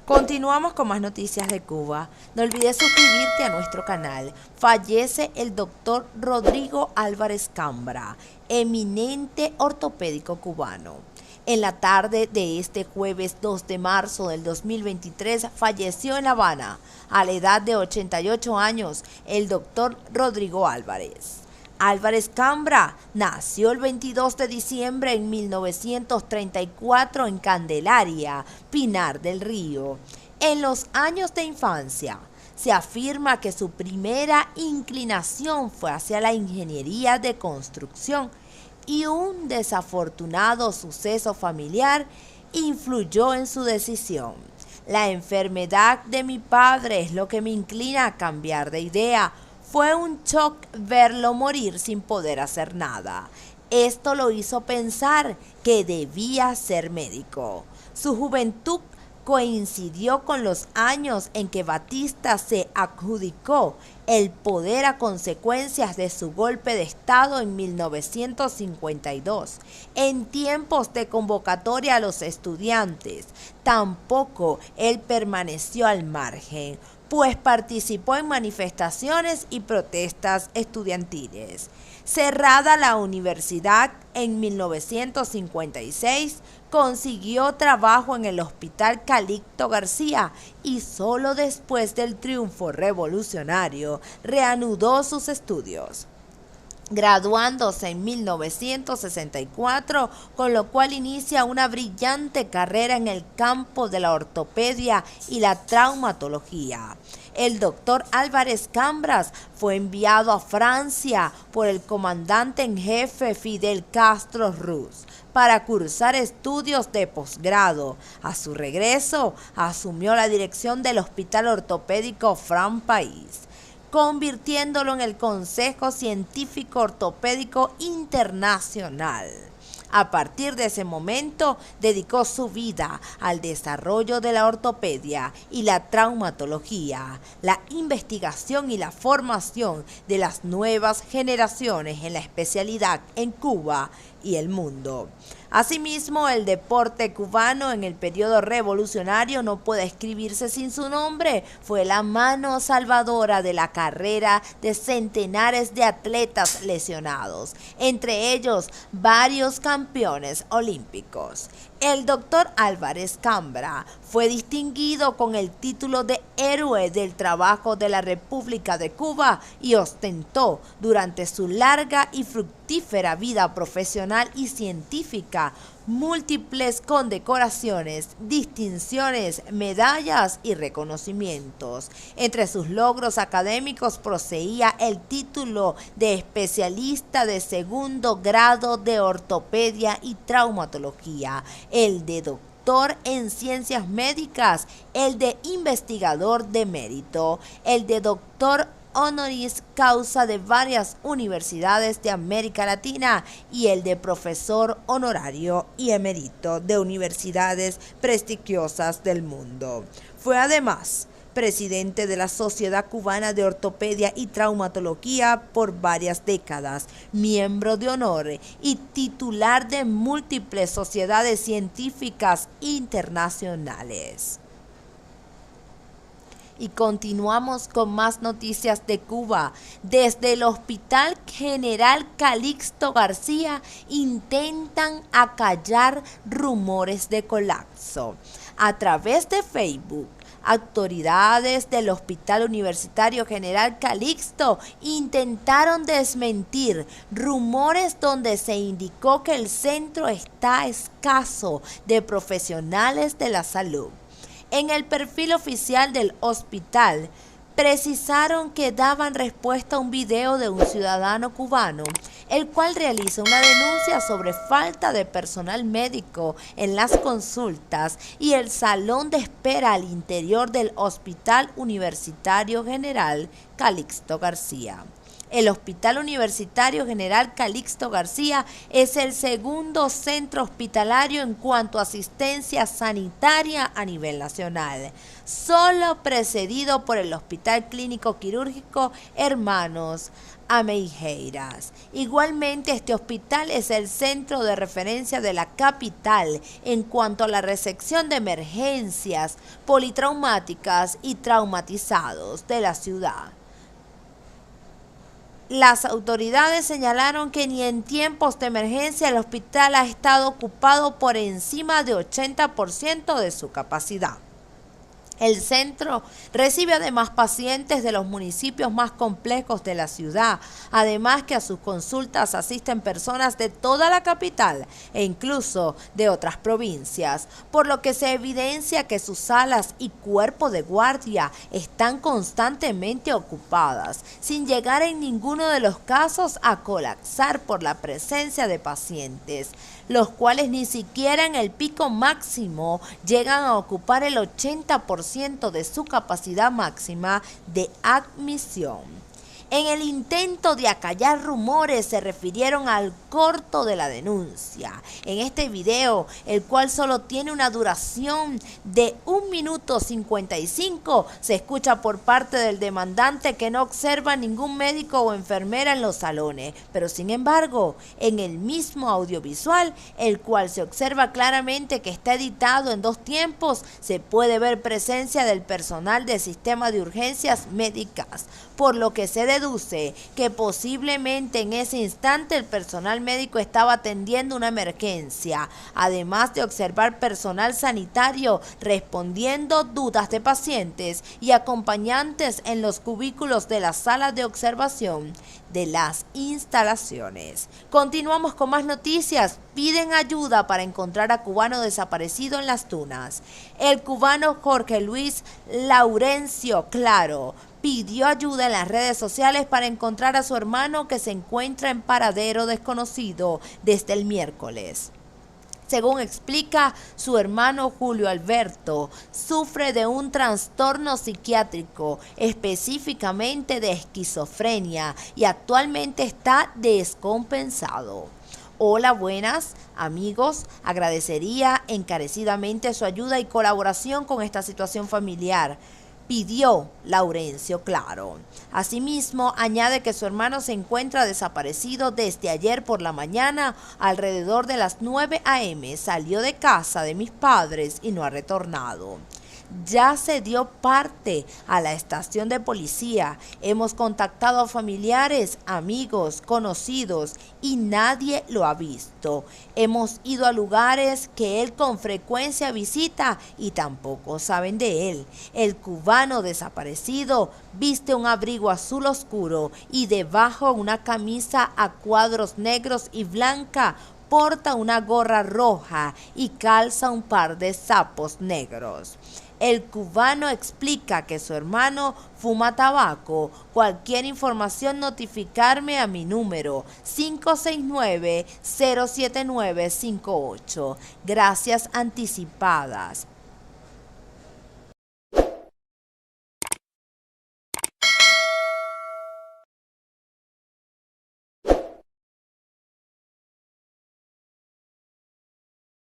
Continuamos con más noticias de Cuba. No olvides suscribirte a nuestro canal. Fallece el doctor Rodrigo Álvarez Cambra, eminente ortopédico cubano. En la tarde de este jueves 2 de marzo del 2023 falleció en La Habana, a la edad de 88 años, el doctor Rodrigo Álvarez. Álvarez Cambra nació el 22 de diciembre en 1934 en Candelaria, Pinar del Río. En los años de infancia, se afirma que su primera inclinación fue hacia la ingeniería de construcción y un desafortunado suceso familiar influyó en su decisión. La enfermedad de mi padre es lo que me inclina a cambiar de idea. Fue un shock verlo morir sin poder hacer nada. Esto lo hizo pensar que debía ser médico. Su juventud coincidió con los años en que Batista se adjudicó el poder a consecuencias de su golpe de Estado en 1952. En tiempos de convocatoria a los estudiantes, tampoco él permaneció al margen, pues participó en manifestaciones y protestas estudiantiles. Cerrada la universidad en 1956, consiguió trabajo en el Hospital Calixto García y solo después del triunfo revolucionario reanudó sus estudios, graduándose en 1964, con lo cual inicia una brillante carrera en el campo de la ortopedia y la traumatología. El doctor Álvarez Cambras fue enviado a Francia por el comandante en jefe Fidel Castro Ruz para cursar estudios de posgrado. A su regreso, asumió la dirección del Hospital Ortopédico Fran País, convirtiéndolo en el Consejo Científico Ortopédico Internacional. A partir de ese momento, dedicó su vida al desarrollo de la ortopedia y la traumatología, la investigación y la formación de las nuevas generaciones en la especialidad en Cuba y el mundo. Asimismo, el deporte cubano en el periodo revolucionario no puede escribirse sin su nombre. Fue la mano salvadora de la carrera de centenares de atletas lesionados, entre ellos varios campeones olímpicos. El doctor Álvarez Cambra fue distinguido con el título de Héroe del Trabajo de la República de Cuba y ostentó durante su larga y fructífera vida profesional y científica múltiples condecoraciones, distinciones, medallas y reconocimientos. Entre sus logros académicos poseía el título de especialista de segundo grado de ortopedia y traumatología, el de doctor en ciencias médicas, el de investigador de mérito, el de doctor honoris causa de varias universidades de América Latina y el de profesor honorario y emérito de universidades prestigiosas del mundo. Fue además presidente de la Sociedad Cubana de Ortopedia y Traumatología por varias décadas, miembro de honor y titular de múltiples sociedades científicas internacionales. Y continuamos con más noticias de Cuba. Desde el Hospital General Calixto García intentan acallar rumores de colapso. A través de Facebook, autoridades del Hospital Universitario General Calixto intentaron desmentir rumores donde se indicó que el centro está escaso de profesionales de la salud. En el perfil oficial del hospital, precisaron que daban respuesta a un video de un ciudadano cubano, el cual realiza una denuncia sobre falta de personal médico en las consultas y el salón de espera al interior del Hospital Universitario General Calixto García. El Hospital Universitario General Calixto García es el segundo centro hospitalario en cuanto a asistencia sanitaria a nivel nacional, solo precedido por el Hospital Clínico Quirúrgico Hermanos Ameireiras. Igualmente, este hospital es el centro de referencia de la capital en cuanto a la recepción de emergencias politraumáticas y traumatizados de la ciudad. Las autoridades señalaron que ni en tiempos de emergencia el hospital ha estado ocupado por encima de 80% de su capacidad. El centro recibe además pacientes de los municipios más complejos de la ciudad, además que a sus consultas asisten personas de toda la capital e incluso de otras provincias, por lo que se evidencia que sus salas y cuerpo de guardia están constantemente ocupadas, sin llegar en ninguno de los casos a colapsar por la presencia de pacientes, los cuales ni siquiera en el pico máximo llegan a ocupar el 80% de su capacidad máxima de admisión. En el intento de acallar rumores se refirieron al corto de la denuncia. En este video, el cual solo tiene una duración de 1 minuto 55, se escucha por parte del demandante que no observa ningún médico o enfermera en los salones, pero sin embargo, en el mismo audiovisual, el cual se observa claramente que está editado en 2 tiempos, se puede ver presencia del personal del sistema de urgencias médicas, por lo que se deduce que posiblemente en ese instante el personal médico estaba atendiendo una emergencia, además de observar personal sanitario respondiendo dudas de pacientes y acompañantes en los cubículos de las salas de observación de las instalaciones. Continuamos con más noticias. Piden ayuda para encontrar a cubano desaparecido en Las Tunas. El cubano Jorge Luis Laurencio Claro pidió ayuda en las redes sociales para encontrar a su hermano que se encuentra en paradero desconocido desde el miércoles. Según explica, su hermano Julio Alberto sufre de un trastorno psiquiátrico, específicamente de esquizofrenia, y actualmente está descompensado. Hola, buenas amigos, agradecería encarecidamente su ayuda y colaboración con esta situación familiar, pidió Laurencio Claro. Asimismo, añade que su hermano se encuentra desaparecido desde ayer por la mañana, alrededor de las 9 a.m. Salió de casa de mis padres y no ha retornado. Ya se dio parte a la estación de policía. Hemos contactado a familiares, amigos, conocidos y nadie lo ha visto. Hemos ido a lugares que él con frecuencia visita y tampoco saben de él. El cubano desaparecido viste un abrigo azul oscuro y debajo una camisa a cuadros negros y blanca. Porta una gorra roja y calza un par de zapos negros. El cubano explica que su hermano fuma tabaco. Cualquier información, notificarme a mi número 569-07958. Gracias anticipadas.